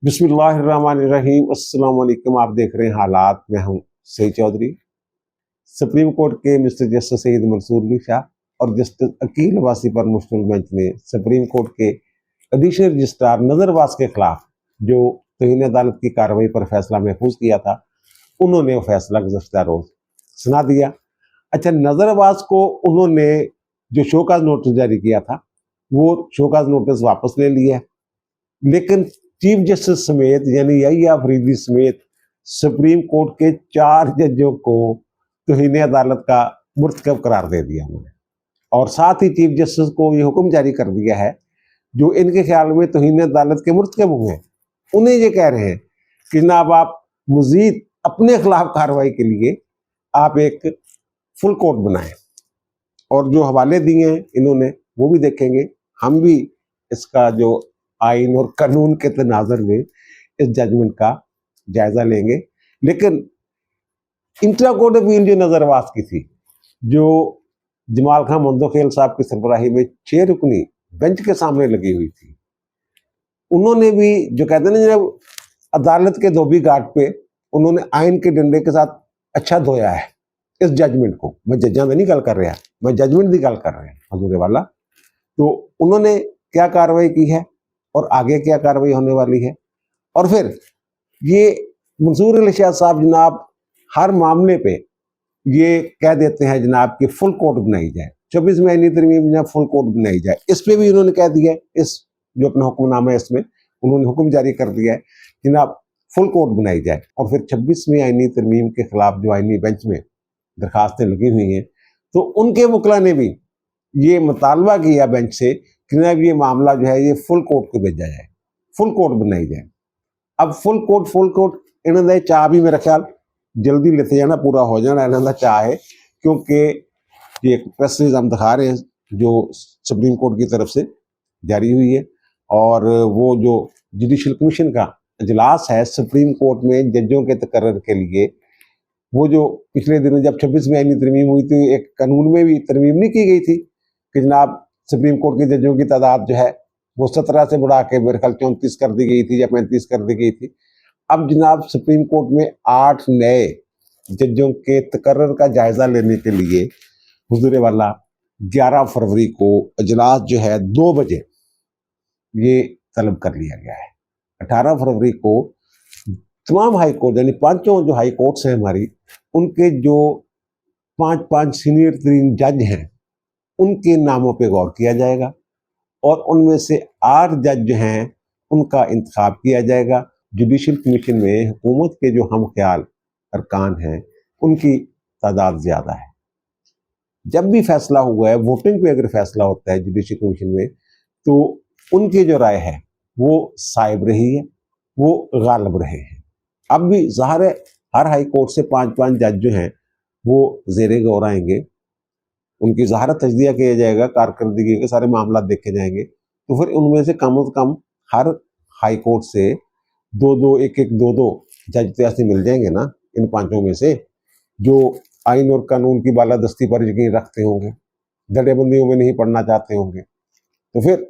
बिस्मिल्लाहिर्रहमानिर्रहीम। अस्सलाम वालेकुम। आप देख रहे हैं हालात। मैं हूं सईद चौधरी। सुप्रीम कोर्ट के मिस्टर जस्टिस सईद मंसूर अली शाह और जस्टिस अकील वासी पर मुश्तमिल बेंच ने सुप्रीम कोर्ट के एडिशनल रजिस्ट्रार नजरवास के खिलाफ जो तौहीन अदालत की कार्रवाई पर फैसला महफूज किया था, उन्होंने वो फैसला गुज़श्ता रोज सुना दिया। अच्छा, नजरवास को उन्होंने जो शोकाज नोटिस जारी किया था, वो शोकाज नोटिस वापस ले लिया है, लेकिन चीफ जस्टिस समेत यानी यहिया अफरीदी समेत सुप्रीम कोर्ट के 4 जजों को तौहीन अदालत का मुर्तकब करार दे दिया उन्होंने। और साथ ही चीफ जस्टिस को ये हुक्म जारी कर दिया है, जो इनके ख्याल में तौहीन अदालत के मुर्तकब हुए हैं, उन्हें ये कह रहे हैं कि जनाब आप मजीद अपने खिलाफ कार्रवाई के लिए आप एक फुल कोर्ट बनाएं। और जो हवाले दिए हैं इन्होंने वो भी देखेंगे, हम भी इसका जो आइन और कानून के तनाज़ुर में इस जजमेंट का जायजा लेंगे। लेकिन इंट्रा कोर्ट अपील जो नजरवास की थी, जो जमाल खान मंदोखेल साहब की सरबराही में 6 रुकनी बेंच के सामने लगी हुई थी, उन्होंने भी जो कहते हैं ना, जब अदालत के धोबी घाट पे उन्होंने आइन के डंडे के साथ अच्छा धोया है इस जजमेंट को। मैं जज्जा में नहीं गल कर रहा, मैं जजमेंट की गल कर रहा हूँ हजूर वाला। तो उन्होंने क्या कार्रवाई की है और आगे क्या कार्रवाई होने वाली है। और फिर ये मंसूर अली शाह साहब जनाब हर मामले पे ये कह देते हैं जनाब कि फुल कोर्ट बनाई जाए, 24 में आईनी तरमीम जनाब फुल कोर्ट बनाई जाए। इस पे भी उन्होंने कह दिया है, इस जो अपना हुक्मनामा है इसमें उन्होंने हुक्म जारी कर दिया है जनाब फुल कोर्ट बनाई जाए। और फिर 26वीं आईनी तरमीम के खिलाफ जो आईनी बेंच में दरखास्तें लगी हुई हैं, तो उनके वकला ने भी ये मुतालबा किया बेंच से कि जनाब ये मामला जो है ये फुल कोर्ट को भेजा जाए, फुल कोर्ट बनाई जाए। अब फुल कोर्ट इन्होंने चाह भी मेरा ख्याल जल्दी लेते जाना, पूरा हो जाना इन्होंने चाह है, क्योंकि ये एक प्रेस रिलीज हम दिखा रहे हैं जो सुप्रीम कोर्ट की तरफ से जारी हुई है। और वो जो जुडिशल कमीशन का इजलास है सुप्रीम कोर्ट में जजों के तकर्रर के लिए, वो जो पिछले दिनों जब 26वीं आईनी तरमीम हुई थी, एक कानून में भी तरमीम नहीं की गई थी कि जनाब सुप्रीम कोर्ट के जजों की तादाद जो है वो 17 से बढ़ा के मेरे ख्याल 34 कर दी गई थी या 35 कर दी गई थी। अब जनाब सुप्रीम कोर्ट में 8 नए जजों के तकर्रर का जायजा लेने के लिए हुजूर वाला 11 फरवरी को इजलास जो है 2 बजे ये तलब कर लिया गया है। 18 फरवरी को तमाम हाई कोर्ट यानी 5 जो हाई कोर्ट्स हैं हमारी, उनके जो 5 सीनियर तरीन जज हैं उनके नामों पे गौर किया जाएगा और उनमें से 8 जज जो हैं उनका इंतखाब किया जाएगा। जुडिशल कमीशन में हुकूमत के जो हम ख्याल अरकान हैं उनकी तादाद ज़्यादा है। जब भी फैसला हुआ है, वोटिंग पे अगर फैसला होता है जुडिशल कमीशन में, तो उनकी जो राय है वो साइब रही है, वो गालिब रहे हैं। अब भी ज़ाहिर है हर हाई कोर्ट से 5 जज जो हैं वो ज़ेरे गौर आएंगे, उनकी ज़ाहिर तजदिया किया जाएगा, कारकर्दगी के सारे मामला देखे जाएंगे। तो फिर उनमें से कम हर हाई कोर्ट से 2-2 जज तो ऐसे मिल जाएंगे ना इन 5 में से, जो आइन और कानून की बालादस्ती पर यकीन रखते होंगे, धड़ेबंदियों में नहीं पढ़ना चाहते होंगे। तो फिर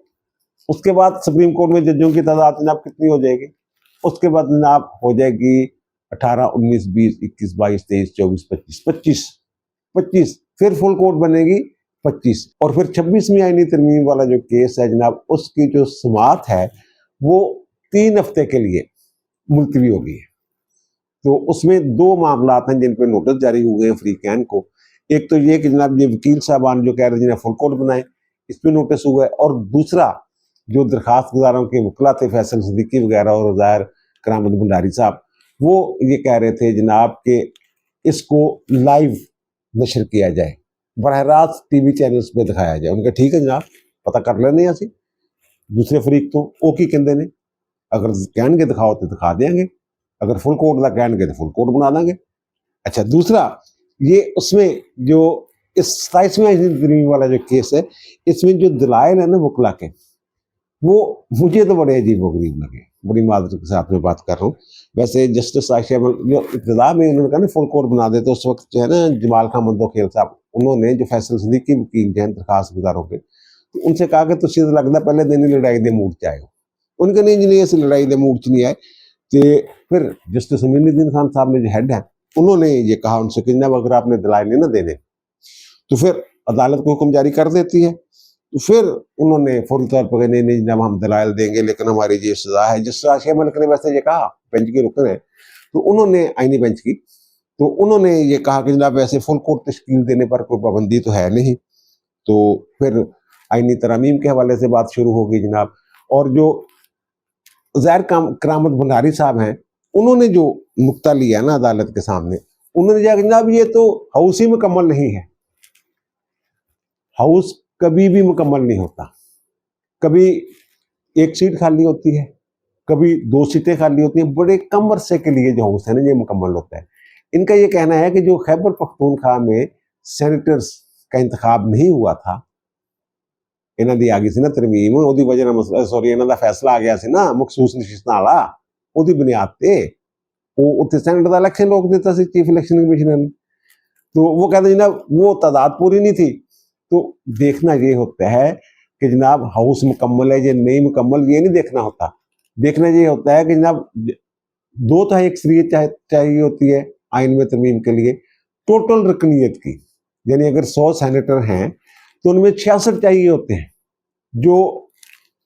उसके बाद सुप्रीम कोर्ट में जजों की तादाद जनाब कितनी हो जाएगी? उसके बाद जनाब हो जाएगी 18, 19, 20, 21, 22, 23, 24, 25। फिर फुल कोर्ट बनेगी 25। और फिर 26वीं आईनी तरमीम वाला जो केस है जनाब, उसकी जो समाअत है वो 3 हफ्ते के लिए मुलतवी हो गई है। तो उसमें 2 मामला हैं जिन पे नोटिस जारी हुए हैं फ्रीकैन को। एक तो ये कि जनाब ये वकील साहबान जो कह रहे हैं जिन्हें फुल कोर्ट बनाए, इस पर नोटिस हुआ है। और दूसरा जो दरखास्त गुजारों के वकला थे फैसल सिद्दीकी वगैरह और ज़ाहिर करामत भंडारी साहब, वो ये कह रहे थे जनाब कि इसको लाइव नशर किया जाए, बरह रास्त टीवी चैनल्स पे दिखाया जाए। उनका ठीक है जनाब, पता कर लेने असी दूसरे फरीक तो वो की कहते हैं, अगर कहणगे दिखाओ तो दिखा देंगे, अगर फुल कोर्ट का कहणगे तो फुल कोर्ट बना देंगे। अच्छा, दूसरा ये उसमें जो इस 27वें तरमीम वाला जो केस है, इसमें जो दलाइल है ना वकला के, वो मुझे तो बड़े अजीब व गरीब लगे, बड़ी माजरत के साथ में बात कर रहा हूँ। वैसे जस्टिस आयशा जो इब्तिदा में उन्होंने कहा ना फुल कोर्ट बना दे, तो उस वक्त जो है ना जमाल खान मंदोखेल साहब, उन्होंने जो फैसल सिद्दीकी वकील हैं दरखास्त गुजारों के, तो उनसे कहा कि तुम लगता पहले दिन ही लड़ाई दे मूड चाहे हो, उनके नहीं जिन्हें इस लड़ाई के मूड च नहीं आए। तो फिर जस्टिस अमीनुद्दीन खान साहब ने जो हेड है उन्होंने ये कहा उनसे कि जनाब अगर आपने दलाइल नहीं ना देने तो फिर अदालत को हुक्म जारी कर देती है। तो फिर उन्होंने फौरी तौर पर नहीं नहीं जनाब हम दलाइल देंगे लेकिन हमारी ये सजा है। जिस आशिया मलिक ने वैसे ये कहा बेंच के रुकन है तो उन्होंने आईनी बेंच की तो उन्होंने ये कहा कि जनाब वैसे फुल कोर्ट तश्कील देने पर कोई पाबंदी तो है नहीं। तो फिर आईनी तरमीम के हवाले से बात शुरू हो गई जनाब। और जो ज़ाहिर करामत भंडारी साहब हैं उन्होंने जो नुक्ता लिया ना अदालत के सामने उन्होंने कहा जनाब ये तो हाउस ही मुकम्मल नहीं है। हाउस कभी भी मुकम्मल नहीं होता, कभी एक सीट खाली होती है, कभी 2 सीटें खाली होती हैं। बड़े कम अरसे के लिए जो हाउस है ना ये मुकम्मल होता है। इनका ये कहना है कि जो खैबर पख्तूनख्वा में सेनेटर्स का इंतखाब नहीं हुआ था इन्हों की आ गई सी ना तरमीम वो वजह मसला सॉरी इन्हों का फैसला आ गया सी ना मखसूस नशिस्तां वाला वो बुनियाद से उत्थे सेनेट का इलैक्शन रोक दिता सी चीफ इलैक्शन कमिश्नर ने। तो वो कहते जनाब वो तादाद पूरी नहीं थी। तो देखना ये होता है कि जनाब हाउस मुकम्मल है या नहीं मुकम्मल ये नहीं देखना होता। देखना ये होता है कि जनाब 2/3 अक्सरियत चाहिए होती है आइन में तरमीम के लिए टोटल रकनीत की। यानी अगर 100 सेनेटर हैं तो उनमें 66 चाहिए होते हैं जो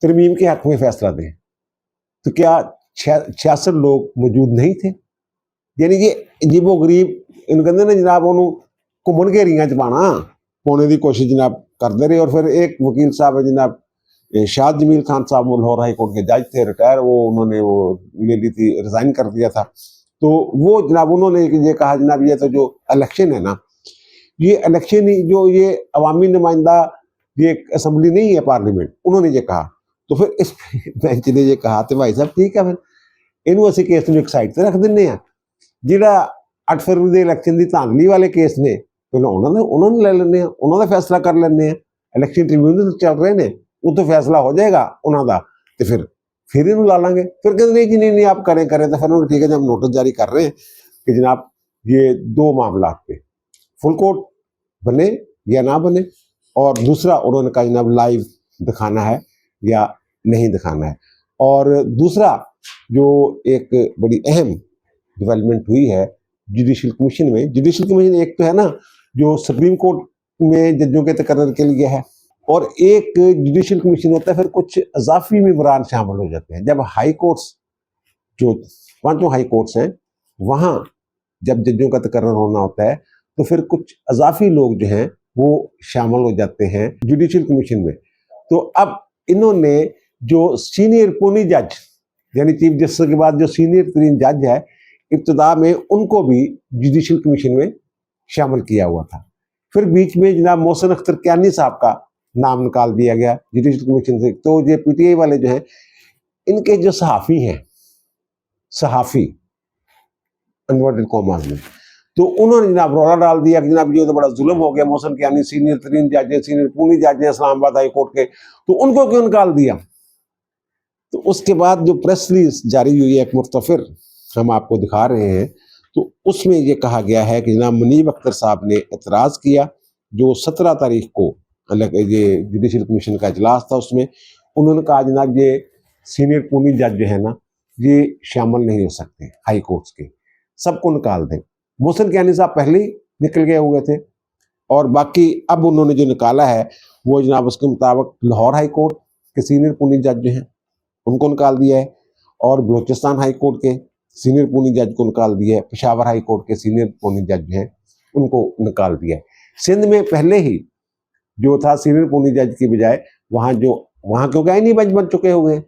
तरमीम के हक में फैसला दें। तो क्या 66 लोग मौजूद नहीं थे? यानी कि अजीबो गरीब इन कहते ना जनाब उन्होंने घूमन घेरियां च पाना पाने की कोशिश जनाब करते रहे। और फिर एक वकील साहब है जनाब शाद जमील खान साहब वो लाहौर हाई कोर्ट के जज थे रिटायर वो उन्होंने वो ले ली थी रिजाइन कर दिया था। तो वो जनाब उन्होंने ये कहा जनाब ये तो जो इलेक्शन है ना ये इलेक्शन ही जो ये अवामी नुमाइंदा ये असम्बली नहीं है पार्लियामेंट उन्होंने ये कहा। तो फिर इस बेंच ने ये कहा तो भाई साहब ठीक है फिर इनू असं केस एक साइड से रख दें जोड़ा 8 फरवरी के इलैक्शन की धांधली वाले केस ने पहले उन्होंने ले लें उन्होंने फैसला कर लें। इलैक्शन ट्रिब्यूनल चल रहे हैं उतो फैसला हो जाएगा उन्होंने तो फिर इन्हू ला लांगे। फिर कहते नहीं जी नहीं आप करें करें तो फिर ठीक है जब नोटिस जारी कर रहे हैं कि जनाब ये 2 मामला पे फुल कोर्ट बने या ना बने। और दूसरा उन्होंने कहा जनाब लाइव दिखाना है या नहीं दिखाना है। और दूसरा जो एक बड़ी अहम डेवलपमेंट हुई है जुडिशल कमीशन में। जुडिशल कमीशन एक तो है ना जो सुप्रीम कोर्ट में जजों के तकर्रर के लिए है और एक जुडिशल कमीशन होता है फिर कुछ अजाफी मेंबरान शामिल हो जाते हैं। जब हाई कोर्ट्स जो 5 हाई कोर्ट्स हैं वहाँ जब जजों का तकर्रर होना होता है तो फिर कुछ अजाफी लोग जो हैं वो शामिल हो जाते हैं जुडिशल कमीशन में। तो अब इन्होंने जो सीनियर पुनी जज यानी चीफ जस्टिस के बाद जो सीनियर तरीन जज है इब्तदा में उनको भी जुडिशल कमीशन में शामिल किया हुआ था। फिर बीच में जनाब मोहसिन अख्तर कियानी साहब का नाम निकाल दिया गया जुडिशल कमीशन से। तो ये पीटीआई वाले जो हैं इनके जो सहाफ़ी हैं सहाफ़ी इन्वर्टेड कॉमास में तो उन्होंने जनाब रौला डाल दिया कि जनाब ये तो बड़ा जुल्म हो गया मोहसिन कियानी सीनियर तरीन जज है सीनियर पुनी जज है इस्लामाबाद हाई कोर्ट के तो उनको क्यों निकाल दिया। तो उसके बाद जो प्रेस रिलीज जारी हुई है एक मुख्तफिर हम आपको दिखा रहे हैं तो उसमें ये कहा गया है कि जनाब मुनीब अख्तर साहब ने एतराज़ किया जो 17 तारीख को ये जुडिशल कमीशन का इजलास था उसमें उन्होंने कहा जनाब ये सीनियर पुनी जज जो है ना ये शामिल नहीं हो सकते हाई कोर्ट्स के सबको निकाल दें। मोहसिन कियानी साहब पहले ही निकल गए हुए थे और बाकी अब उन्होंने जो निकाला है वो जनाब उसके मुताबिक लाहौर हाई कोर्ट के सीनियर पुनी जज जो हैं उनको निकाल दिया है और बलोचिस्तान हाई कोर्ट के सीनियर पुनी जज को निकाल दिया है। पेशावर हाई कोर्ट के सीनियर पुनी जज हैं उनको निकाल दिया है। सिंध में पहले ही जो था सीनियर पुनी जज की बजाय वहाँ क्योंकि आईनी बेंच बन चुके हुए हैं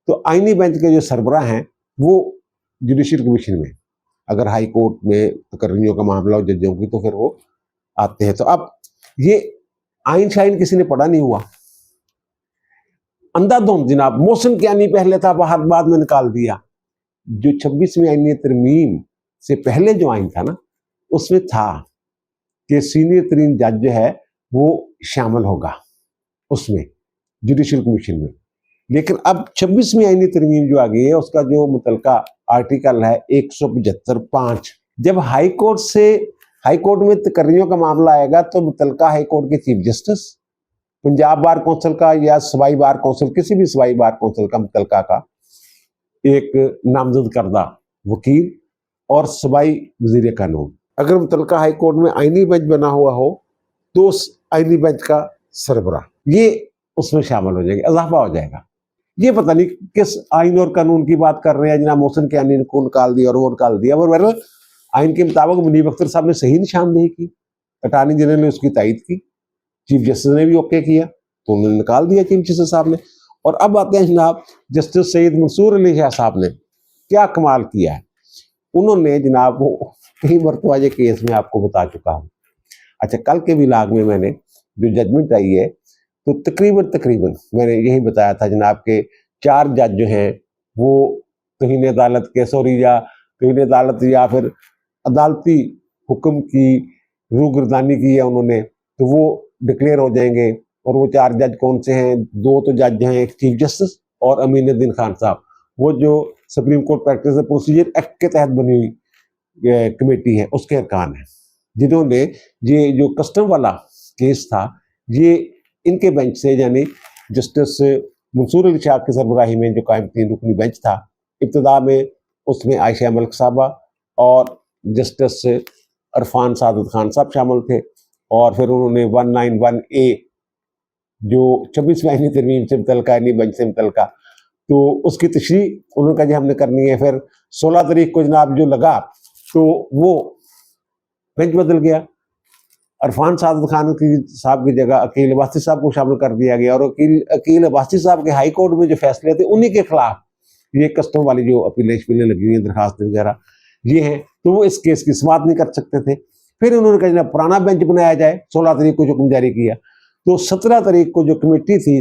तो आईनी बेंच के जो सरबराह हैं वो जुडिशल कमीशन में अगर हाई कोर्ट में तकर्रियों का मामला हो जजों की तो फिर वो आते हैं। तो अब ये आइन शाइन किसी ने पढ़ा नहीं हुआ अंधाधुंध जनाब मोहसिन कियानी पहले था बाहर बाद में निकाल दिया। जो 26वीं आईनी तरमीम से पहले जो आइन था ना उसमें था कि सीनियर तरीन जज जो है वो शामिल होगा उसमें जुडिशल कमीशन में। लेकिन अब 26वीं आईनी तरमीम जो आ गई है उसका जो मुतलका आर्टिकल है 175(5) जब हाई कोर्ट में तकर्रियों का मामला आएगा तो मुतलका हाई कोर्ट के chief justice Punjab bar council का या सूबाई बार कौंसिल किसी भी सूबाई बार कौंसिल का मुतलका का एक नामजद करदा वकील और सूबाई वजीर कानून। अगर मुतलका हाई कोर्ट में आईनी बेंच बना हुआ हो तो उस आईनी बेंच का सरबराह, ये उसमें शामिल हो जाएगा, इजाफा हो जाएगा। ये पता नहीं किस आइन और कानून की बात कर रहे हैं जनाब मोहसिन कियानी ने, को निकाल दिया और वो निकाल दिया। और बहरहाल आइन के मुताबिक मुनीब अख्तर साहब ने सही निशानदेही की, अटॉर्नी जनरल ने उसकी तायद की, चीफ जस्टिस ने भी ओके किया, तो उन्होंने निकाल दिया चीफ जस्टिस साहब ने। और अब आते हैं जनाब जस्टिस सईद मंसूर अली शाह साहब ने क्या कमाल किया है। उन्होंने जनाब वो कई मरतबा ये केस में आपको बता चुका हूँ। अच्छा, कल के विलाग में मैंने जो जजमेंट आई है तो तकरीबन मैंने यही बताया था जनाब के 4 जज जो हैं वो तौहीन अदालत के या तौहीन अदालत या फिर अदालती हुक्म की रूगर्दानी की है उन्होंने, तो वो डिक्लेयर हो जाएंगे। और वो 4 जज कौन से हैं? 2 तो जज हैं, एक चीफ जस्टिस और अमीनुद्दीन खान साहब, वो जो supreme court practice and procedure act के तहत बनी हुई कमेटी है उसके अरकान है, जिन्होंने ये जो कस्टम वाला केस था ये इनके बेंच से, यानी जस्टिस मंसूर अली शाह की सरबराही में जो कायम 3 रुकनी बेंच था, इब्तिदा में उसमें आयशा मलिक साहबा और जस्टिस अरफान सादत खान साहब शामिल थे। और फिर उन्होंने 191A जो 26वीं आईनी तरमीम से मुतल्लिका बेंच से मुतल्लिका, तो उसकी तशरीह उन्होंने कहा जी हमने करनी है। फिर 16 तारीख को जनाब जो लगा तो वो बेंच बदल गया, अरफान सादत खान की साहब की जगह अकील अब्बासी साहब को शामिल कर दिया गया। और अकील अब्बासी साहब के हाई कोर्ट में जो फैसले थे उन्हीं के खिलाफ ये कस्टम वाली जो अपीलें लगी हुई हैं, दरखास्त वगैरह ये हैं, तो वो इस केस की समाअत नहीं कर सकते थे। फिर उन्होंने कहा जनाब पुराना बेंच बनाया जाए, 16 तारीख को हुक्म जारी किया। तो 17 तारीख को जो कमेटी थी,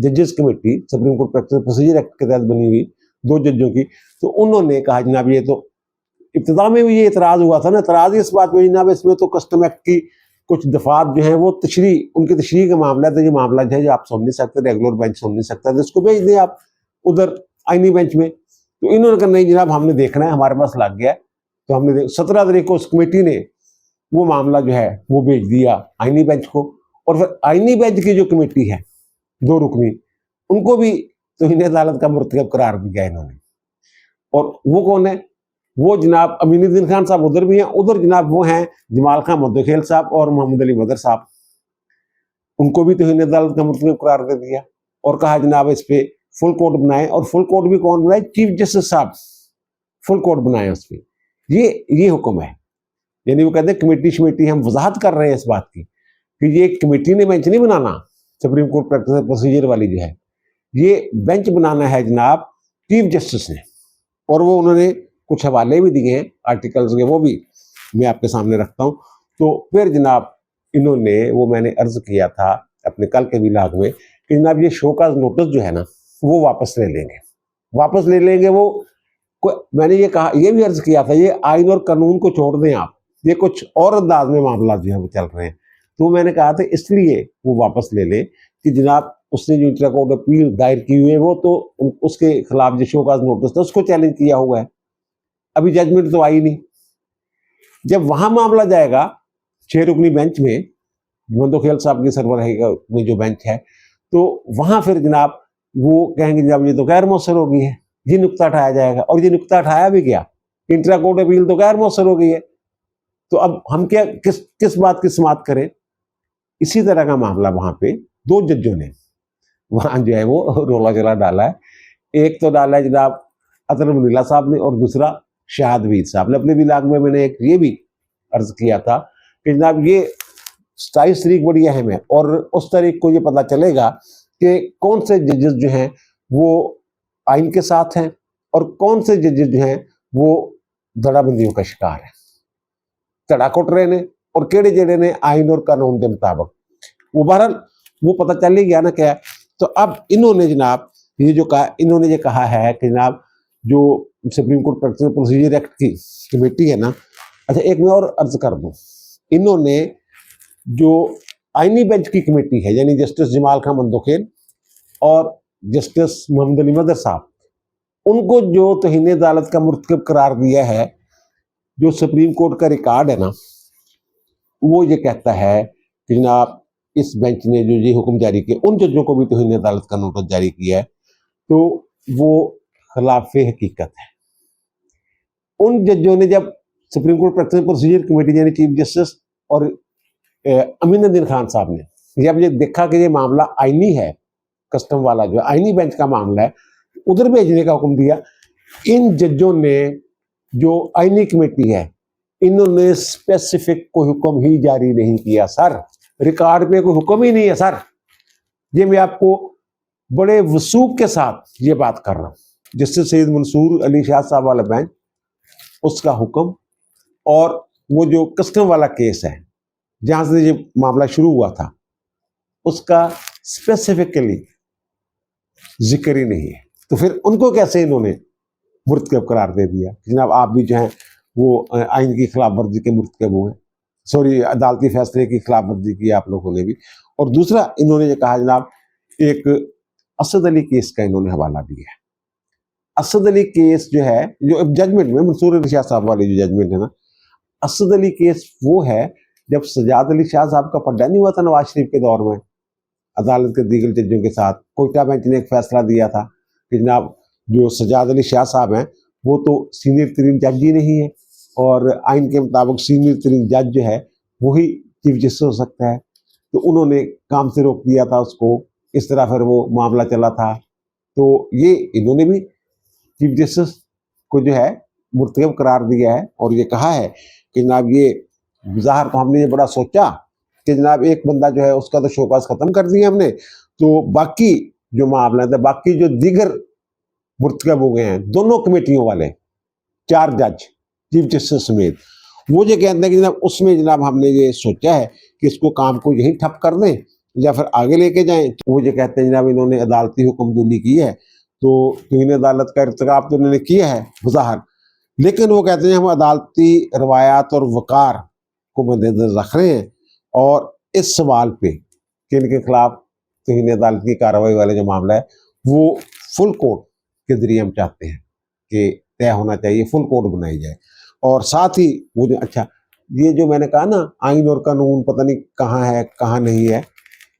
जजेस committee, supreme court practice procedure act के तहत बनी हुई 2 जजों की, तो उन्होंने कहा जनाब ये तो इब्तिदा में भी ये इतराज़ हुआ था ना, इतराज़ इस बात में जनाब इसमें तो कस्टम एक्ट की कुछ दफात जो हैं वो उनकी तशरीह का मामला है, तो ये मामला जो है जो आप सुन नहीं सकते, रेगुलर बेंच सुन नहीं सकता, तो इसको भेज दें आप उधर आईनी बेंच में। तो इन्होंने कहा नहीं जनाब हमने देखना है, हमारे पास लग गया। तो हमने 17 तारीख को उस कमेटी ने वो मामला जो है वो भेज दिया आईनी बेंच को। और फिर आईनी बेंच की जो कमेटी है 2 रुकनी, उनको भी तौहीन अदालत का मुर्तकब करार दिया इन्होंने। और वो कौन है? वो जनाब अमीनुद्दीन खान साहब उधर भी हैं, उधर जनाब वो हैं जमाल खान मद्दोखेल साहब और मोहम्मद अली मदर साहब, उनको भी तौहीन अदालत का मुर्तकब करार दे दिया। और कहा जनाब इस पे फुल कोर्ट बनाए, और फुल कोर्ट भी कौन बनाए? चीफ जस्टिस साहब फुल कोर्ट बनाए उस पर। ये हुक्म है, यानी वो कहते हैं कमेटी हम वजाहत कर रहे हैं इस बात की कि ये कमेटी ने बेंच नहीं बनाना, supreme court practice and procedure वाली जो है ये बेंच बनाना है जनाब चीफ जस्टिस ने। और वो उन्होंने कुछ हवाले भी दिए हैं आर्टिकल्स के, वो भी मैं आपके सामने रखता हूँ। तो फिर जनाब इन्होंने, वो मैंने अर्ज किया था अपने कल के विलाग में कि जनाब ये शोकाज नोटिस जो है ना वो वापस ले लेंगे वो मैंने ये कहा, ये भी अर्ज किया था ये आइन और कानून को छोड़ दें आप, ये कुछ और अंदाज में मामला जो है वो चल रहे हैं। तो मैंने कहा था इसलिए वो वापस ले लें कि जनाब उसने जो इंट्रा कोर्ट अपील दायर की हुई है वो तो उसके खिलाफ जो शोकाज नोटिस था उसको चैलेंज किया हुआ है, अभी जजमेंट तो आई नहीं। जब वहां मामला जाएगा 6 रुकनी बेंच में, मद्दोखेल साहब की सरबराही में जो बेंच है, तो वहां फिर जनाब वो कहेंगे जनाब ये तो गैर मौसर हो गई है, ये नुक्ता उठाया जाएगा। और ये नुक्ता उठाया भी गया, इंट्रा कोर्ट अपील तो गैर मौसर हो गई है, तो अब हम क्या किस बात की समाअत करें? इसी तरह का मामला वहां पे 2 जजों ने वहां जो है वो रोला चला डाला है। एक तो डाला है जनाब अतर मुनीला साहब ने और दूसरा शाहदवीर साहब ने। अपने विलाग में मैंने एक ये भी अर्ज किया था कि जनाब ये 27 तारीख बड़ी अहम है, और उस तारीख को ये पता चलेगा कि कौन से जजेस जो हैं वो आइन के साथ हैं और कौन से जजेस जो हैं वो धड़ाबंदियों का शिकार है, धड़ा कुट रहे ने और केड़े जेड़े ने आइन और कानून के मुताबिक। वो बहरहाल वो पता चल ही गया ना क्या। तो अब इन्होंने जनाब ये कहा है कि जनाब जो supreme court practice and procedure act की कमेटी है ना, अच्छा एक मैं और अर्ज कर दूं, इन्होंने जो आईनी बेंच की कमेटी है यानी जस्टिस जमाल खान मद्दोखेल और जस्टिस मोहम्मद अली मदर साहब, उनको जो तौहीन अदालत का मुर्तकब करार दिया है, जो सुप्रीम कोर्ट का रिकॉर्ड है ना, वो ये कहता है कि जनाब इस बेंच ने जो ये हुक्म जारी किया, उन जजों को भी तौहीन अदालत का नोटिस जारी किया है। तो वो खिलाफ हकीकत है। उन जजों ने जब supreme court president procedure committee यानी चीफ जस्टिस और अमीनुद्दीन खान साहब ने जब ये देखा कि ये मामला आईनी है, कस्टम वाला जो आईनी बेंच का मामला है, उधर भेजने का हुक्म दिया। इन जजों ने जो आईनी कमेटी है, इन्होंने स्पेसिफिक कोई हुक्म ही जारी नहीं किया सर, रिकॉर्ड पे कोई हुक्म ही नहीं है सर। ये मैं आपको बड़े वसूख के साथ ये बात कर रहा हूँ। जस्टिस सैयद मंसूर अली शाह साहब वाला बेंच, उसका हुक्म और वो जो कस्टम वाला केस है जहां से ये मामला शुरू हुआ था, उसका स्पेसिफिकली जिक्र ही नहीं है। तो फिर उनको कैसे इन्होंने मुर्तकब करार दे दिया? जनाब आप भी जो है वो आइन की खिलाफ वर्जी के मुर्तकब हुए, सॉरी अदालती फैसले की खिलाफ वर्जी की आप लोगों ने भी। और दूसरा इन्होंने ये कहा जनाब, एक असद अली केस का इन्होंने हवाला दिया है। असद अली केस जो है, जो जजमेंट में मंसूर अली शाह साहब वाली जो जजमेंट है ना, असद अली केस वो है जब सजाद अली शाह साहब का पड्डा नहीं हुआ था नवाज शरीफ के दौर में, अदालत के दीगर जजों के साथ कोयटा बेंच ने एक फैसला दिया था कि जनाब जो सजाद अली शाह साहब हैं वो तो सीनियर तरीन जज ही नहीं है, और आइन के मुताबिक सीनियर तरीन जज जो है वही चीफ जस्टिस हो सकता है। तो उन्होंने काम से रोक दिया था उसको, इस तरह फिर वो मामला चला था। तो ये इन्होंने भी चीफ जस्टिस को जो है मुर्तकब करार दिया है और ये कहा है कि जनाब ये ज़ाहिर तो हमने ये बड़ा सोचा कि जनाब एक बंदा जो है उसका तो शोकाज ख़त्म कर दिया हमने, तो बाकी जो मामला था, बाकी जो दीगर मुर्तकब हो गए हैं दोनों कमेटियों वाले 4 जज चीफ जस्टिस समेत, वो ये कहते हैं कि जनाब उसमें जनाब हमने ये सोचा है कि इसको काम को यहीं ठप कर दें या फिर आगे लेके जाएं। वो ये कहते हैं जनाब इन्होंने अदालती हुक्मदुनी की है, तो तौहीन अदालत का इर्तिकाब तो उन्होंने किया है बज़ाहिर, लेकिन वो कहते हैं हम अदालती रवायात और वक़ार को मद्देनज़र रख रहे हैं, और इस सवाल पे कि इनके खिलाफ तौहीन अदालत की कार्रवाई वाला जो मामला है वो फुल कोर्ट के जरिए हम चाहते हैं कि तय होना चाहिए, फुल कोर्ट बनाई जाए। और साथ ही वो जो अच्छा ये जो मैंने कहा ना आइन और कानून पता नहीं कहाँ है कहाँ नहीं है,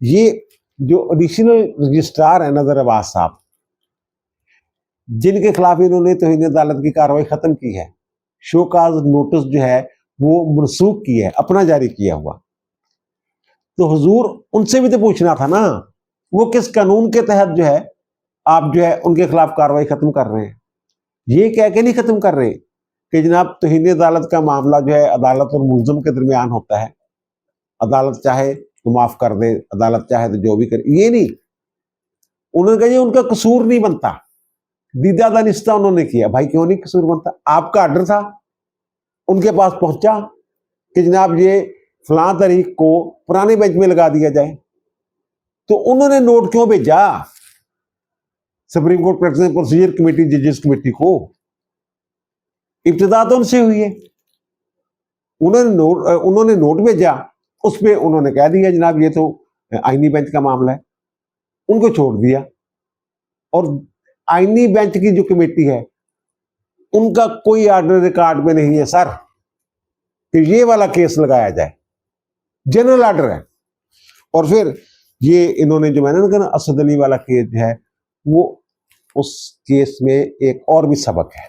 ये जो एडिशनल रजिस्ट्रार है नज़र अब्बास साहब, जिनके खिलाफ इन्होंने तौहीन अदालत की कार्रवाई ख़त्म की है, शोकाज नोटिस जो है वो मनसूख किया है, अपना जारी किया हुआ, तो हुजूर उनसे भी तो पूछना था ना, वो किस कानून के तहत जो है आप जो है उनके खिलाफ कार्रवाई ख़त्म कर रहे हैं? ये कह के नहीं ख़त्म कर रहे कि जनाब तौहीन अदालत का मामला जो है अदालत और मुल्ज़िम के दरमियान होता है, अदालत चाहे तो माफ़ कर दे, अदालत चाहे तो जो भी करे, ये नहीं। उन्होंने कहा ये उनका कसूर नहीं बनता, दीदा दानिस्ता उन्होंने किया। भाई क्यों नहीं कसूर बनता? आपका आर्डर था, उनके पास पहुंचा कि जनाब ये फलां तारीख को पुराने बेंच में लगा दिया जाए, तो उन्होंने नोट क्यों भेजा supreme court president procedure committee जजेस कमेटी को? इब्तिदा तो उनसे हुई है, उन्होंने नोट भेजा, उस पर उन्होंने कह दिया जनाब ये तो आईनी बेंच का मामला है, उनको छोड़ दिया। और आईनी बेंच की जो कमेटी है उनका कोई आर्डर रिकॉर्ड में नहीं है सर कि ये वाला केस लगाया जाए, जनरल आर्डर है। और फिर ये इन्होंने जो मैंने कहा असद अली वाला केस जो है वो, उस केस में एक और भी सबक है,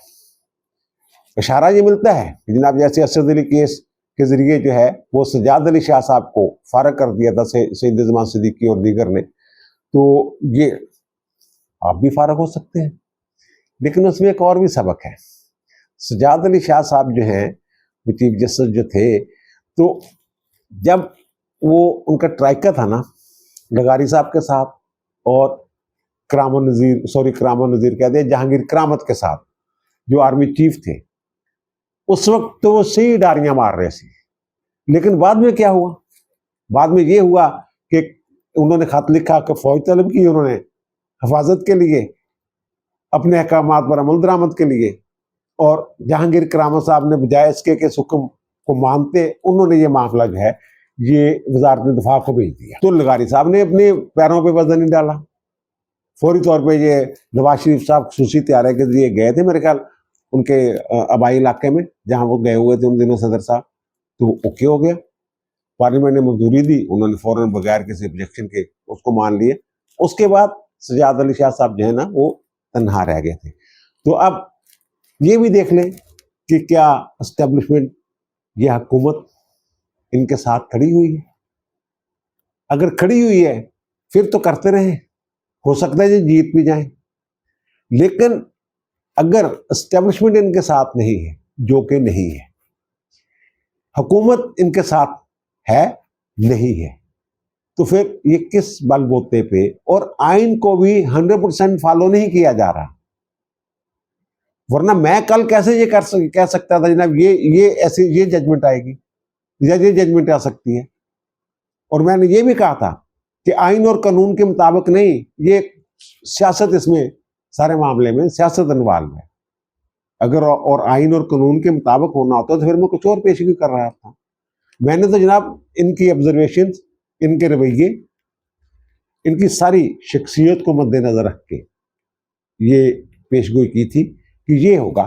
इशारा ये मिलता है कि जनाब जैसे असद अली केस के जरिए जो है वो सजाद अली शाह साहब को फारग कर दिया था सैयद ज़मान सिद्दीकी और दीगर ने, तो ये आप भी फारग हो सकते हैं। लेकिन उसमें एक और भी सबक है, सजाद अली शाह साहब जो हैं वो चीफ जस्टिस जो थे, तो जब वो उनका ट्राइका था ना लगारी साहब के साथ और करामत नज़ीर कह दे जहांगीर करामत के साथ जो आर्मी चीफ थे, उस वक्त तो वो सही डारियां मार रहे थे। लेकिन बाद में क्या हुआ? बाद में ये हुआ कि उन्होंने खत लिखा कि फौज तलब की उन्होंने हिफाजत के लिए, अपने अहकामात पर अमल दरामद के लिए, और जहांगीर करामत साहब ने बजाय इसके कि हुक्म को मानते उन्होंने ये मामला जो है ये वजारत दिफा को भेज दिया। तो लगारी साहब ने अपने पैरों पे वजन नहीं डाला, फौरी तौर पे ये नवाज शरीफ साहब खसूसी तैयारी के जरिए गए थे मेरे ख्याल उनके आबाई इलाके में जहाँ वो गए हुए थे उन दिनों सदर साहब, तो ओके हो गया, पार्लियामेंट ने मंजूरी दी, उन्होंने फौरन बगैर किसी ऑब्जेक्शन के उसको मान लिए। उसके बाद सजाद अली शाह साहब जो है ना वो तन्हा रह गए थे। तो अब ये भी देख लें कि क्या एस्टेब्लिशमेंट, ये हुकूमत इनके साथ खड़ी हुई है। अगर खड़ी हुई है फिर तो करते रहें, हो सकता है जी जीत भी जाए। लेकिन अगर एस्टेब्लिशमेंट इनके साथ नहीं है, जो कि नहीं है, हुकूमत इनके साथ है नहीं है, तो फिर ये किस बलबूते पे, और आइन को भी 100% फॉलो नहीं किया जा रहा। वरना मैं कल कैसे ये कह सकता था जनाब ये ऐसे ये जजमेंट आएगी या ये जजमेंट आ सकती है। और मैंने ये भी कहा था कि आइन और कानून के मुताबिक नहीं, ये सियासत, इसमें सारे मामले में सियासत इन्वॉल्व है। अगर और आइन और कानून के मुताबिक होना होता तो फिर मैं कुछ और पेशगी कर रहा था। मैंने तो जनाब इनकी ऑब्जर्वेशन, इनके रवैये, इनकी सारी शख्सियत को मद्देनजर रख के ये पेशगोई की थी कि ये होगा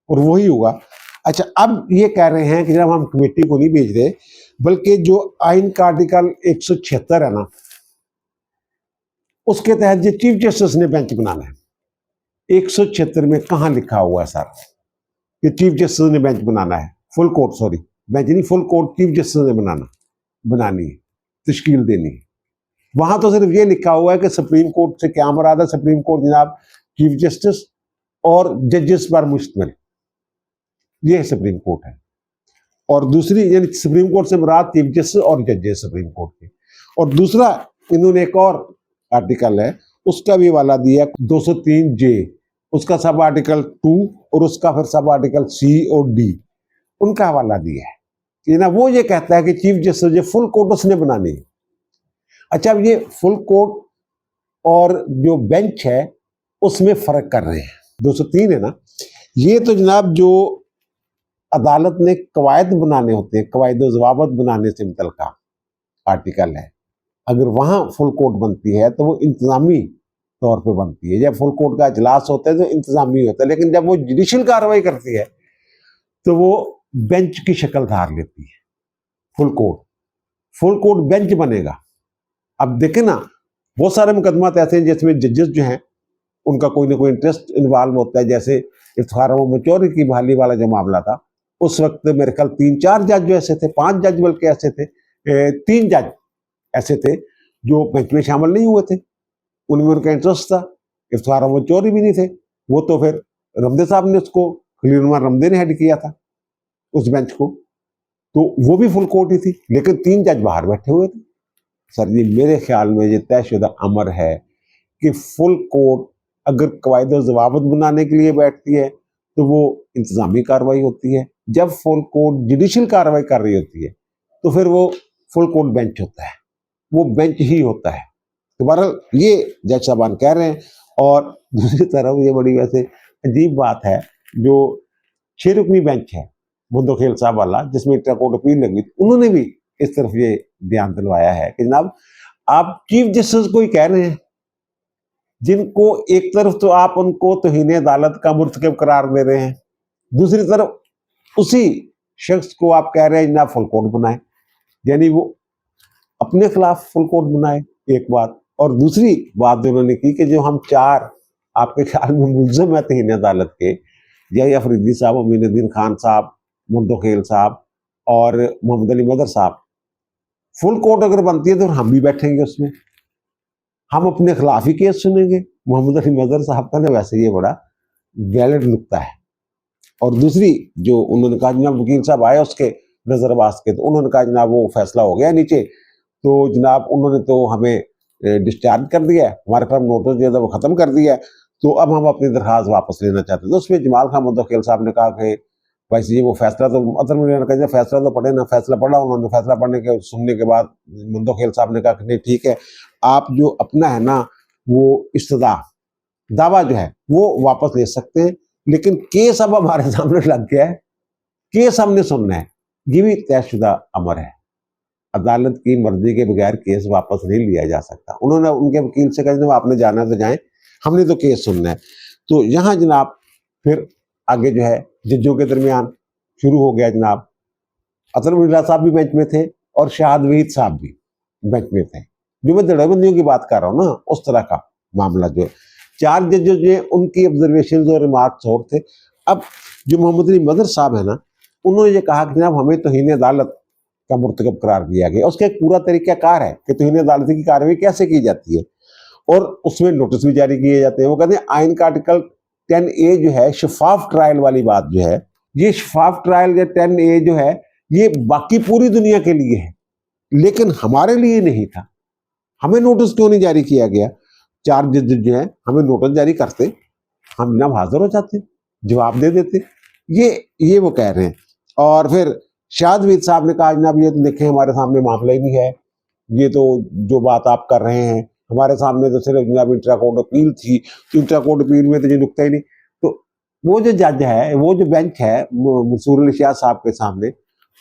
और वही होगा। अच्छा, अब ये कह रहे हैं कि जब हम कमेटी को नहीं भेज रहे, बल्कि जो आइन का आर्टिकल 176 है ना, उसके तहत जो चीफ जस्टिस ने बेंच बनाना है। 176 में कहाँ लिखा हुआ है सर कि चीफ जस्टिस ने बेंच बनाना है? फुल कोर्ट, सॉरी बेंच नहीं, फुल कोर्ट चीफ जस्टिस ने बनानी है, तश्कील देनी है। वहां तो सिर्फ ये लिखा हुआ है कि सुप्रीम कोर्ट से क्या मुराद है। सुप्रीम कोर्ट जनाब चीफ जस्टिस और जजेस पर मुश्तमिल, ये सुप्रीम कोर्ट है। और दूसरी, यानी सुप्रीम कोर्ट से मुराद चीफ जस्टिस और जजेस सुप्रीम कोर्ट के। और दूसरा इन्होंने एक और आर्टिकल है, उसका भी हवाला दिया 203J, उसका सब आर्टिकल 2 और उसका फिर सब आर्टिकल C और D, उनका हवाला दिया है कि ना वो ये कहता है कि चीफ जस्टिस ये फुल कोर्ट उसने बनानी है। अच्छा, अब ये फुल कोर्ट और जो बेंच है उसमें फर्क कर रहे हैं। 203 है ना, ये तो जनाब जो अदालत ने कवायद बनाने होते हैं, कवायद ज़वाबत बनाने से मुतल्लिक़ आर्टिकल है। अगर वहाँ फुल कोर्ट बनती है तो वो इंतज़ामी तौर पे बनती है। जब फुल कोर्ट का इजलास होता है तो इंतज़ामी होता है, लेकिन जब वो जुडिशल कार्रवाई करती है तो वो बेंच की शक्ल धार लेती है। फुल कोर्ट बेंच बनेगा। अब देखें ना, बहुत सारे मुकदमा ऐसे हैं जिसमें जजेस जो हैं उनका कोई ना कोई इंटरेस्ट इन्वॉल्व होता है। जैसे इफ्तिखार अहमद चौधरी की बहाली वाला जो मामला था, उस वक्त मेरे ख्याल 3-4 जज जो ऐसे थे, 5 जज बल्कि ऐसे थे, 3 जज ऐसे थे जो बेंच में शामिल नहीं हुए थे। उनमें उनका इंटरेस्ट था। इफ्तिखार अहमद चौधरी भी नहीं थे, वो तो फिर रमदे साहब ने उसको, खलील रमदे ने हेड किया था उस बेंच को, तो वो भी फुल कोर्ट ही थी, लेकिन 3 जज बाहर बैठे हुए थे। सर जी, मेरे ख्याल में ये तयशुदा अमर है कि फुल कोर्ट अगर कवायद ज़वाबत बनाने के लिए बैठती है तो वो इंतज़ामी कार्रवाई होती है। जब फुल कोर्ट जुडिशल कार्रवाई कर रही होती है तो फिर वो फुल कोर्ट बेंच होता है, वो बेंच ही होता है। तो बहरहाल ये जज साहबान कह रहे हैं। और दूसरी तरफ ये बड़ी वैसे अजीब बात है, जो 6 रुकनी बेंच है मुंदोखेल साहब वाला, जिसमें इंटर कोर्ट अपील लगी, उन्होंने भी इस तरफ ये ध्यान दिलवाया है कि जनाब आप चीफ जस्टिस को ही कह रहे हैं, जिनको एक तरफ तो आप उनको तौहीन अदालत का मुर्तकब करार दे रहे हैं, दूसरी तरफ उसी शख्स को आप कह रहे हैं जनाब फुल कोर्ट बनाए, यानी वो अपने खिलाफ फुल कोर्ट बनाए, एक बात। और दूसरी बात जो उन्होंने की कि जो हम 4 आपके ख्याल में मुल्ज़म है तौहीन अदालत के, यही अफरीदी साहब, अमीनुद्दीन खान साहब, मुंदोखेल साहब और मोहम्मद अली मदर साहब, फुल कोर्ट अगर बनती है तो हम भी बैठेंगे उसमें, हम अपने खिलाफ ही केस सुनेंगे। मोहम्मद अली मदर साहब का ना वैसे ये बड़ा वैलिड नुक्ता है। और दूसरी जो उन्होंने कहा, जनाब वकील साहब आए उसके नजरबाज के, तो उन्होंने कहा जनाब वो फैसला हो गया नीचे, तो जनाब उन्होंने तो हमें डिस्चार्ज कर दिया है, हमारे पास नोटिस जो था वो ख़त्म कर दिया है, तो अब हम अपनी दरख्वास्त वापस लेना चाहते हैं। तो उसमें जमाल खान मुंदोखेल साहब ने कहा कि वैसे ये वो फैसला तो अतर में कहा फैसला तो पढ़े ना, फैसला पढ़ा। उन्होंने फैसला पढ़ने के सुनने के बाद मुंदोखेल साहब ने कहा कि नहीं ठीक है, आप जो अपना है ना वो इस्तदा दावा जो है वो वापस ले सकते हैं, लेकिन केस अब हमारे सामने लग गया है, केस हमने सुनना है। ये भी तयशुदा अमर है, अदालत की मर्जी के बगैर केस वापस नहीं लिया जा सकता। उन्होंने उनके वकील से कहा जनाब आपने जाना तो जाएं, हमने तो केस सुनना है। तो यहाँ जनाब फिर आगे जो है जजों के दरमियान शुरू हो गया। जनाब अतर मिर्जा साहब भी बेंच में थे और शाहद वहीद साहब भी बेंच में थे, जो मैं दड़ेबंदियों की बात कर रहा हूँ ना, उस तरह का मामला जो है। 4 जजेस जो है उनकी ऑब्जर्वेशन और रिमार्क्स और थे। अब जो मोहम्मद अली मदर साहब है ना, उन्होंने ये कहा कि जनाब हमें तौहीन अदालत का मुर्तकब करार दिया गया। उसका एक पूरा तरीकाकार है कि तौहीन अदालत की कार्रवाई कैसे की जाती है और उसमें नोटिस भी जारी किए जाते हैं। वो कहते हैं आइन का आर्टिकल 10A जो है शफाफ ट्रायल वाली बात जो है, ये शफाफ ट्रायल या 10A जो है ये बाकी पूरी दुनिया के लिए है, लेकिन हमारे लिए नहीं था। हमें नोटिस क्यों नहीं जारी किया गया? 4 जज जो है हमें नोटिस जारी करते, हम जनाब हाजिर हो जाते, जवाब दे देते। ये वो कह रहे हैं। और फिर शाहदवीर साहब ने कहा जनाब ये तो देखें हमारे सामने मामला ही नहीं है, ये तो जो बात आप कर रहे हैं हमारे सामने तो सिर्फ जनाब इंट्रा कोर्ट अपील थी, तो इंट्रा कोर्ट अपील में तो ये नुकता ही नहीं। तो वो जो जज है, वो जो बेंच है मंसूर अली शाह साहब के सामने,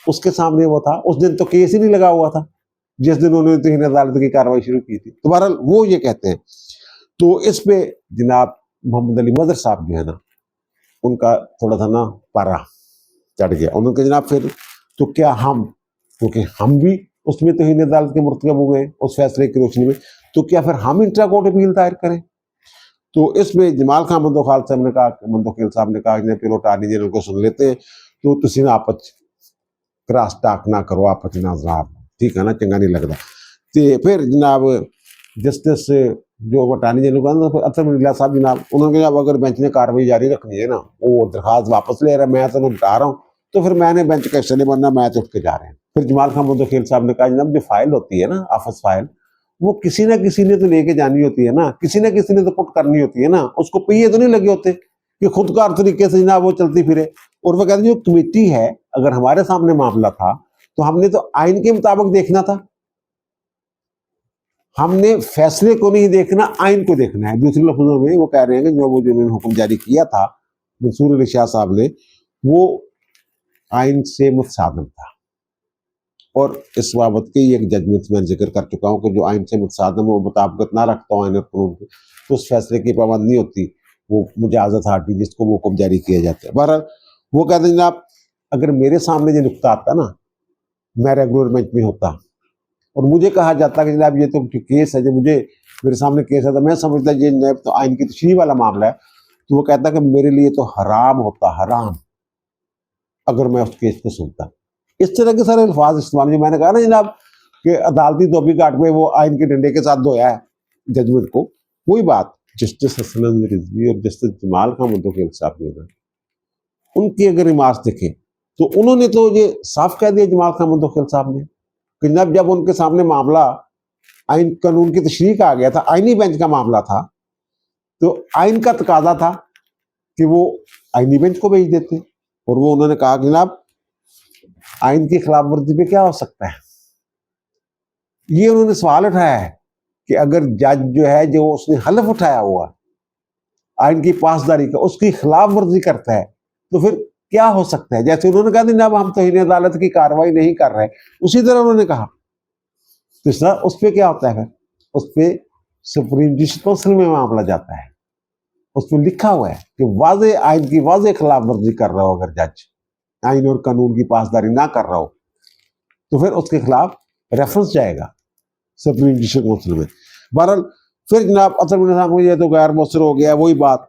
उसके सामने वो था। उस दिन तो केस ही नहीं लगा हुआ था जिस दिन उन्होंने तौहीन अदालत की कार्रवाई शुरू की थी। तो बहरहाल वो ये कहते हैं। तो इस पे जनाब मोहम्मद अली मदर साहब जो है ना, उनका थोड़ा सा ना पारा चढ़ गया। उन्होंने जनाब फिर तो क्या हम, क्योंकि हम भी उसमें तौहीन अदालत के मुर्तकब हो गए उस फैसले की रोशनी में, तो क्या फिर हम इंट्रा कोर्ट अपील दायर करें? तो इसमें जमाल खान मंदोखाल साहब ने कहा, मंदोखेल साहब ने कहा फिर अटार्नी जनरल को सुन लेते हैं, तो तुसी ना आपस क्रॉस टाक ना करो, आपस ना जनाब, ठीक है ना, चंगा नहीं लगता। तो फिर जनाब जस्टिस जो अटार्नी जनरल का अतर मिर्जा साहब जनाब, उन्होंने कहा अगर बेंच ने कार्रवाई जारी रखनी है ना, वो दरखास्त वापस ले रहा है, मैं तो बता रहा हूँ, तो फिर मैंने बेंच कैसे नहीं बनना, मैं तो उठ के जा रहे हैं। फिर जमाल खान मंदोखेल साहब ने कहा जनाब जो फाइल होती है ना, ऑफिस फाइल, वो किसी ना किसी ने तो लेके जानी होती है ना, किसी ना किसी ने तो पुट करनी होती है ना, उसको पहिए तो नहीं लगे होते कि खुदकार तरीके से जनाब वो चलती फिरे। और वो कहते हैं जो कमेटी है, अगर हमारे सामने मामला था तो हमने तो आइन के मुताबिक देखना था, हमने फैसले को नहीं देखना, आइन को देखना है। दूसरे लफ्जों में वो कह रहे हैं कि जो उन्होंने हुक्म जारी किया था मंसूर अली शाह साहब ने, वो आइन से मुतसादम था। और इस बाबत के एक जजमेंट में जिक्र कर चुका हूँ कि जो आइन से मुतसादम वो मुताबिकत ना रखता हूँ आइन और कानून की, तो उस फैसले की पाबंद नहीं होती, वो मुजाज़त अथॉरिटी जिसको वो हुक्म जारी किए जाते हैं। बहरहाल वो कहते हैं जनाब अगर मेरे सामने ये नुकता आता ना, मैं रेगुलर बेंच में होता और मुझे कहा जाता कि जनाब ये तो केस है, जो मुझे मेरे सामने केस है, तो मैं समझता ये जनाब तो आइन की तशरीह वाला मामला है, तो वो कहता कि मेरे लिए तो हराम होता, हराम, अगर मैं उस केस को सुनता। इस तरह के सारे अल्फाज इस्तेमाल, जो मैंने कहा ना जनाब कि अदालती धोबी घाट में वो आइन के डंडे के साथ धोया है जजमेंट को, वही बात जस्टिस हसन रिजवी और जस्टिस जमाल खान मंदोखेल साहब ने ना, उनकी अगर रिमार्क्स देखें तो उन्होंने तो ये साफ कह दिया जमाल खान मंदोखेल साहब ने कि जनाब जब उनके सामने मामला आइन कानून की तशरीह का आ गया था, आइनी बेंच का मामला था, तो आइन का तकाजा था कि वो आइनी बेंच को भेज देते। और वो उन्होंने कहा कि जनाब आइन की खिलाफ वर्जी पे क्या हो सकता है। ये उन्होंने सवाल उठाया है कि अगर जज जो है, जो उसने हलफ उठाया हुआ आइन की पासदारी का, उसकी खिलाफ वर्जी करता है, तो फिर क्या हो सकता है। जैसे उन्होंने कहा जनाब हम तौहीन अदालत की कार्रवाई नहीं कर रहे, उसी तरह उन्होंने कहा, तो सर उस पर क्या होता है, उस पर सुप्रीम जस्टिस काउंसिल में मामला जाता है, उसमें लिखा हुआ है कि वाजे आइन की वाजे खिलाफ वर्जी कर रहा हो, अगर जज आइन और कानून की पासदारी ना कर रहा हो, तो फिर उसके खिलाफ रेफरेंस जाएगा सुप्रीम जस्टिस काउंसिल में। बहरहाल फिर जनाब असर साहब को ये तो गैर मौसर हो गया, वही बात,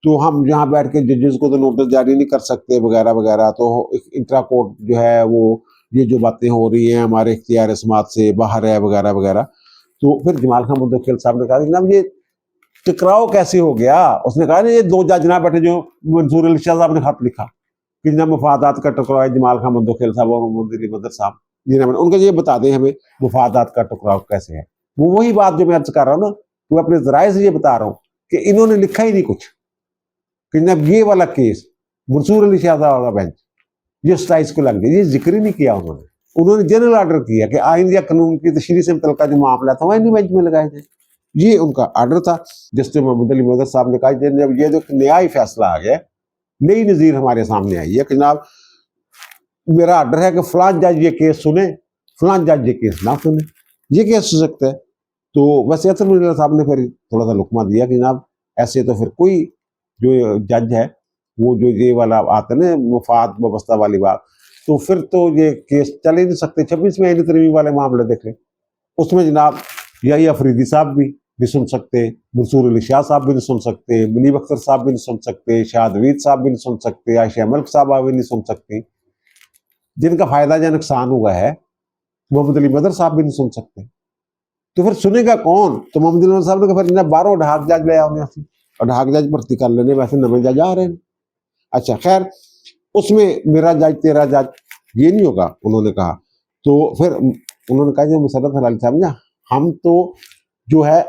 तो हम यहाँ बैठ के जजेस को तो नोटिस जारी नहीं कर सकते वगैरह वगैरह। तो इंट्रा कोर्ट जो है वो ये जो बातें हो रही हैं हमारे इख्तियार समात से बाहर है वगैरह वगैरह। तो फिर जमाल खान मंदोखेल साहब ने कहा जनाब ये टकराव कैसे हो गया। उसने कहा ना ये 2 जज ना बैठे, जो मंसूर अली शाह साहब ने खत लिखा कि जनाब मफादात का टकराव है, जमाल खान मंदोखेल साहब और मोहम्मद अली मदर साहब जिन्होंने, उनको ये बता दें हमें मफादात का टकराव कैसे है। वो वही बात जो मैं अर्ज कर रहा हूँ ना, वो अपने जराए से ये बता रहा हूँ कि इन्होंने लिखा ही नहीं कुछ कि जनाब ये वाला केस मंसूर अली शाह साहब वाला बेंच ये 27 को लग गया, ये जिक्र ही नहीं किया उन्होंने जनरल ऑर्डर किया कि आइन या कानून की तशरीह से मुतल्लिका जो मामला था वह बेंच में लगाए जाए। ये उनका ऑर्डर था। जस्टिस मोहम्मद अली मदर साहब ने कहा जब ये जो नया ही फैसला आ गया, नई नज़ीर हमारे सामने आई है कि जनाब मेरा ऑर्डर है कि फलां जज ये केस सुने, फलां जज ये केस ना सुने, ये केस हो सकता है। तो वैसे असर मिर्जा साहब ने फिर थोड़ा सा लुकमा दिया कि जनाब ऐसे तो फिर कोई जो जज है वो जो ये वाला आता है ना मुफाद व्यवस्था वाली बात, तो फिर तो ये केस चल ही नहीं सकते। 26 में आईनी तरमीम वाले मामले देख लें, उसमें जनाब यही अफरीदी साहब भी भी सुन सकते, मंसूर अली शाह साहब भी नहीं सुन सकते, मुनीब अख्तर साहब भी नहीं सुन सकते, शाद वीद साहब भी नहीं सुन सकते, आयशा मलिक साहब भी नहीं सुन सकती। जिनका फायदा या नुकसान हुआ है मोहम्मद अली मदर साहब भी नहीं सुन सकते। तो फिर सुनेगा कौन? तो मोहम्मद अली मदर साहब ने कहा फिर इन्हें 12 ढाक जज ले आओ, और ढाक जज भर्ती कर लेने, वैसे नवे जज आ रहे हैं। अच्छा खैर, उसमें मेरा जज तेरा जज ये नहीं होगा, उन्होंने कहा। तो फिर उन्होंने कहा जी मुसर्रत हलाली साहब ना, हम तो जो है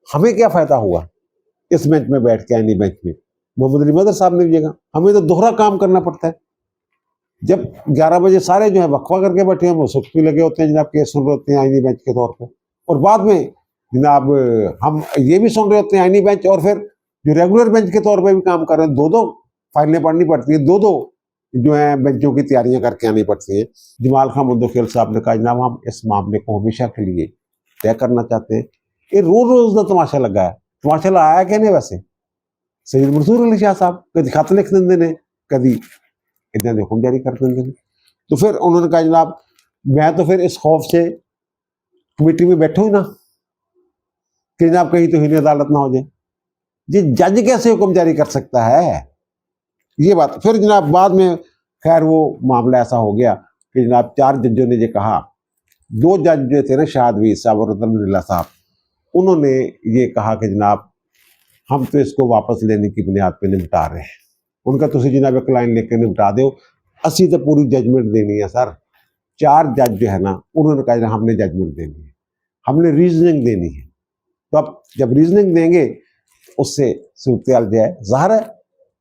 हमें क्या फायदा हुआ इस बेंच में बैठ के, आईनी बेंच में। मोहम्मद अली मदर साहब ने भी कहा हमें तो दोहरा काम करना पड़ता है। जब 11 बजे सारे जो है वक्फा करके बैठे हैं, वो सुख्ती लगे होते हैं जनाब, केस सुन रहे होते हैं आईनी बेंच के तौर पे, और बाद में जनाब हम ये भी सुन रहे होते हैं आईनी बेंच, और फिर जो रेगुलर बेंच के तौर पे भी काम कर रहे हैं, दो दो फाइलें पढ़नी पड़ती है, दो दो जो है बेंचों की तैयारियां करके आनी पड़ती है। जमाल खान मुद्दखिल साहब ने कहा जनाब हम इस मामले को हमेशा के लिए तय करना चाहते हैं। ये रोज रोज का तमाशा लगा है, तमाशा लाया क्या नहीं वैसे। सैयद मंसूर अली शाह साहब कभी खत लिख देंगे ने, कभी इतना हुक्म जारी कर देंगे। तो फिर उन्होंने कहा जनाब मैं तो फिर इस खौफ से कमेटी में बैठू ही ना कि जनाब कहीं तो ही अदालत ना हो जाए। जी जज कैसे हुक्म जारी कर सकता है, ये बात। फिर जनाब बाद में खैर वो मामला ऐसा हो गया कि जनाब 4 जजों ने ये कहा, 2 जज जो थे ना शाद वीद साहब और रतन साहब, उन्होंने ये कहा कि जनाब हम तो इसको वापस लेने की बुनियाद पे निपटा रहे हैं। उनका तुम जनाब क्लाइन लेके निपटा दो, असी तो पूरी जजमेंट देनी है सर। 4 जज जो है ना उन्होंने कहा हमने जजमेंट देनी है, हमने रीजनिंग देनी है। तो अब जब रीजनिंग देंगे उससे सूरत जाए, ज़ाहिर है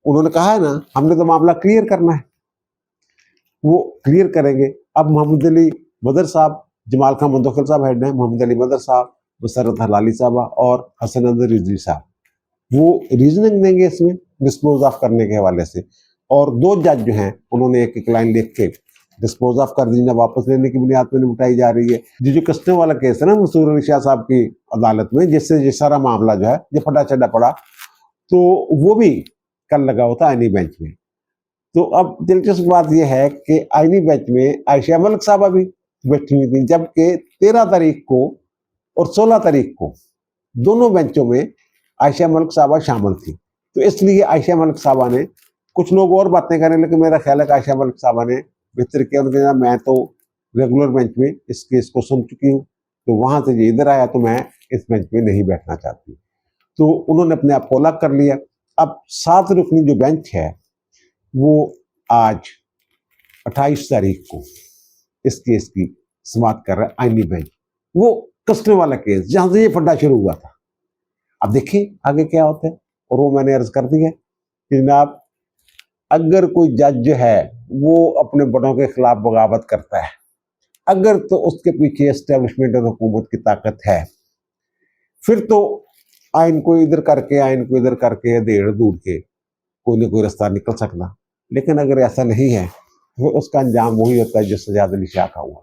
उन्होंने कहा है ना हमने तो मामला क्लियर करना है, वो क्लियर करेंगे। अब मोहम्मद अली मदर साहब, जमाल खान मुद्दखिल साहब हेड हैं, मोहम्मद अली मदर साहब, मुसर्रत हलाली साहब और हसन अदर रिजवी साहब, वो रीजनिंग देंगे इसमें डिस्पोज ऑफ करने के हवाले से। और 2 जज जो हैं उन्होंने एक एक लाइन लिख के डिस्पोज ऑफ कर दी, वापस लेने की बुनियाद पर निपटाई जा रही है। जो कस्टम वाला केस है ना मंसूर अली शाह साहब की अदालत में, जिससे ये सारा मामला जो है ये फटा चढ़ा पड़ा, तो वो भी कल लगा होता आईनी बेंच में। तो अब दिलचस्प बात यह है कि आईनी बेंच में आयशा मलिक साहबा भी बैठी हुई थी, जबकि 13 तारीख को और 16 तारीख को दोनों बेंचों में आयशा मलिक साहबा शामिल थी। तो इसलिए आयशा मलिक साहबा ने, कुछ लोग और बातें करें लेकिन मेरा ख्याल है कि आयशा मलिक साहबा ने बेहतर किया। उन्होंने कहा मैं तो रेगुलर बेंच में इस केस को सुन चुकी हूँ, तो वहां से ये इधर आया तो मैं इस बेंच में नहीं बैठना चाहती। तो उन्होंने अपने आप को अलग कर लिया। अब 7 रुकनी जो बेंच है वो आज 28 तारीख को इस केस की समाप्त कर रहा है आईनी बेंच, वो कस्टम वाला केस जहां से ये फड्डा शुरू हुआ था। अब देखिए आगे क्या होता है। और वो मैंने अर्ज कर दिया कि जनाब अगर कोई जज जो है वो अपने बड़ों के खिलाफ बगावत करता है, अगर तो उसके पीछे एस्टेब्लिशमेंट और हुकूमत की ताकत है, फिर तो आइन को इधर करके आइन को इधर करके देड़ दूर के कोई ना कोई रास्ता निकल सकता। लेकिन अगर ऐसा नहीं है तो उसका अंजाम वही होता है जो सजाद अली शाह का हुआ।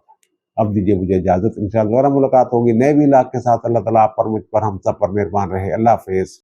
अब दीजिए मुझे इजाजत, इंशाअल्लाह दोबारा मुलाकात होगी नए भी इलाके के साथ। अल्लाह ताला आप पर, मुझ पर, हम सब पर मेहरबान रहे। अल्लाह हाफिज।